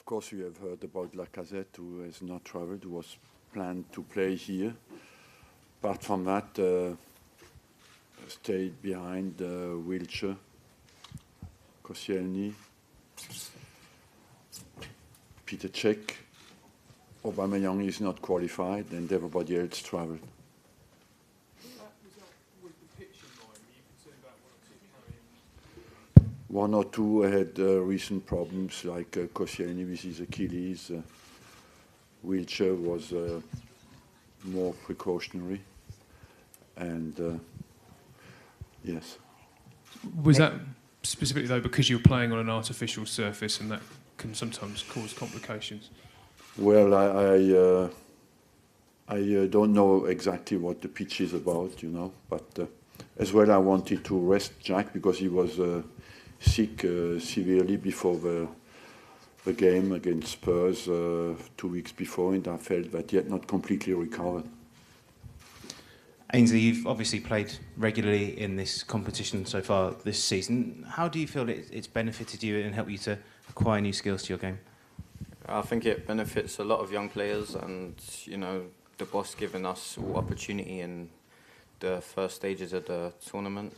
Of course, you have heard about Lacazette, who has not travelled, who was planned to play here. Apart from that, stayed behind Wilshere, Koscielny, Peter Cech. Aubameyang is not qualified, and everybody else travelled. One or two had recent problems, like Koscielny with his Achilles. Wilshere was more precautionary, and yes. Was that specifically though because you were playing on an artificial surface, and that can sometimes cause complications? Well, I don't know exactly what the pitch is about, you know, but as well I wanted to rest Jack because he was sick severely before the game against Spurs 2 weeks before, and I felt that he had not completely recovered. Ainsley, you've obviously played regularly in this competition so far this season. How do you feel it's benefited you and helped you to acquire new skills to your game? I think it benefits a lot of young players, and you know, the boss giving us all opportunity in the first stages of the tournament.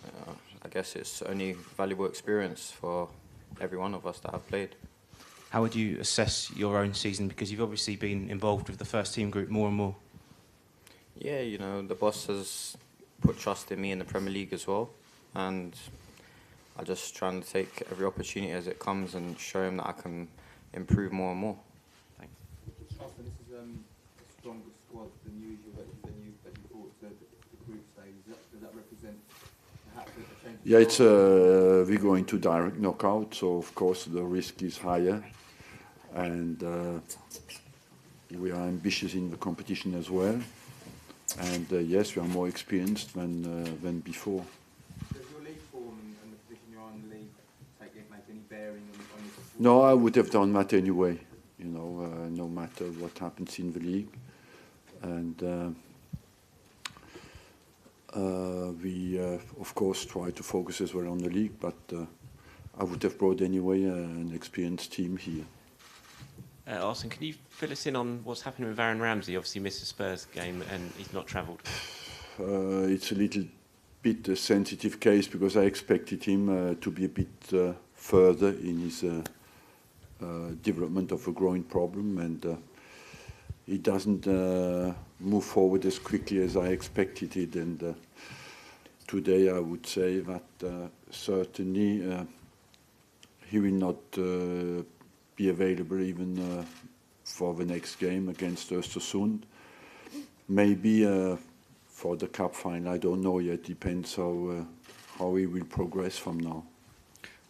I guess it's only valuable experience for every one of us that have played. How would you assess your own season? Because you've obviously been involved with the first team group more and more. Yeah, you know, the boss has put trust in me in the Premier League as well, and I just trying to take every opportunity as it comes and show him that I can improve more and more. Thanks. Arsene, this is a stronger squad than usual that you brought to the group stage. Does that represent perhaps a change? Yeah, it's we go into direct knockout, so of course the risk is higher, and we are ambitious in the competition as well. And yes, we are more experienced than before. Does your league form and the position you're on in the league make any bearing on your performance? No, I would have done that anyway, you know, no matter what happens in the league. And we, of course, try to focus as well on the league, but I would have brought anyway an experienced team here. Arsene, can you fill us in on what's happening with Aaron Ramsey? Obviously missed the Spurs game and he's not travelled. It's a little bit a sensitive case because I expected him to be a bit further in his development of a growing problem, and he doesn't move forward as quickly as I expected it. And today I would say that certainly he will not be available even for the next game against Ostersund. Maybe for the cup final, I don't know yet. Depends how he will progress from now.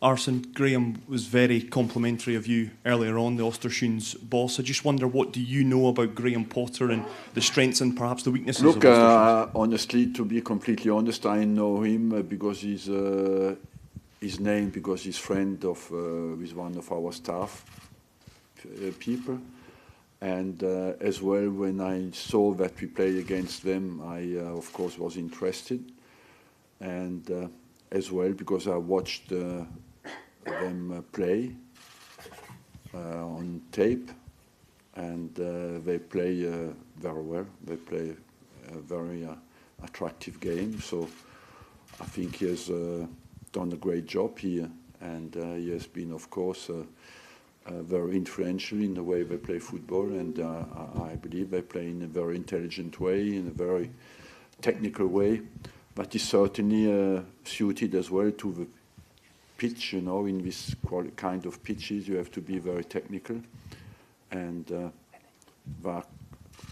Arsene, Graham was very complimentary of you earlier on, the Ostersund's boss. I just wonder, what do you know about Graham Potter and the strengths and perhaps the weaknesses of Ostersund? Honestly, to be completely honest, I know him because he's his name, because he's friend of with one of our staff people. And as well, when I saw that we played against them, I, of course, was interested. And as well, because I watched them play on tape, and they play very well. They play a very attractive game. So I think he has done a great job here, and he has been, of course, very influential in the way they play football, and I believe they play in a very intelligent way, in a very technical way, but he's certainly suited as well to the pitch. You know, in this kind of pitches you have to be very technical, and they are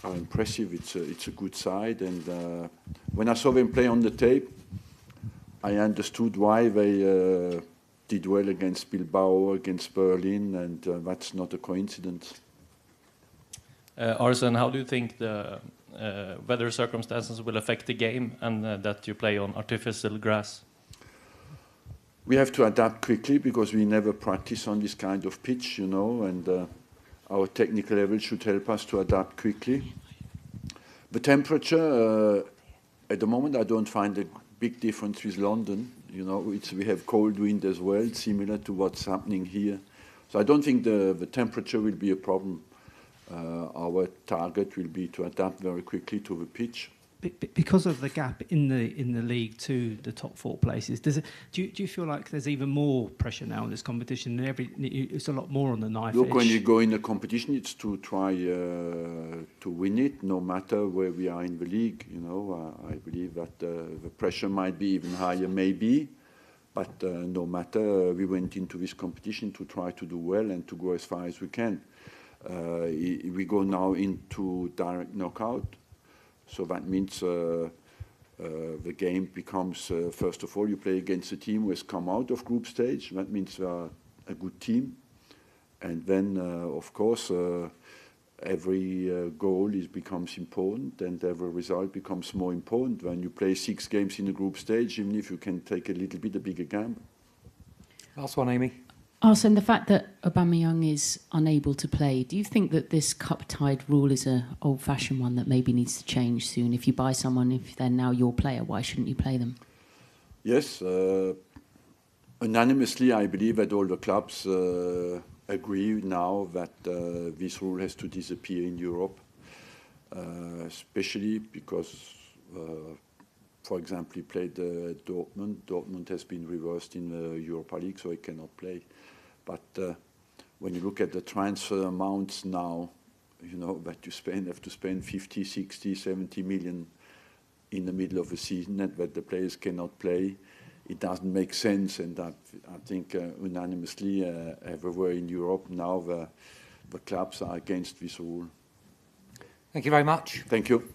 impressive. It's a good side, and when I saw them play on the tape, I understood why they did well against Bilbao, against Berlin, and that's not a coincidence. Arsene, how do you think the weather circumstances will affect the game, and that you play on artificial grass? We have to adapt quickly because we never practice on this kind of pitch, you know, and our technical level should help us to adapt quickly. The temperature, at the moment, I don't find a big difference with London. You know, we have cold wind as well, similar to what's happening here. So I don't think the temperature will be a problem. Our target will be to adapt very quickly to the pitch. Because of the gap in the league to the top 4 places, do you feel like there's even more pressure now in this competition? It's a lot more on the knife Look, edge. when you go in a competition, it's to try to win it, no matter where we are in the league. You know, I believe that the pressure might be even higher, maybe, but no matter, we went into this competition to try to do well and to go as far as we can. We go now into direct knockout. So that means the game becomes, first of all, you play against a team who has come out of group stage. That means they are a good team. And then, of course, every goal becomes important and every result becomes more important when you play 6 games in a group stage, even if you can take a little bit a bigger gamble. Last one, Amy. Arsene, the fact that Aubameyang is unable to play, do you think that this cup-tied rule is an old-fashioned one that maybe needs to change soon? If you buy someone, if they're now your player, why shouldn't you play them? Yes, unanimously, I believe that all the clubs agree now that this rule has to disappear in Europe, especially because, for example, he played Dortmund. Dortmund has been reversed in the Europa League, so he cannot play. But when you look at the transfer amounts now, you know, that you have to spend 50, 60, 70 million in the middle of the season and that the players cannot play, it doesn't make sense. And I think unanimously everywhere in Europe now the clubs are against this rule. Thank you very much. Thank you.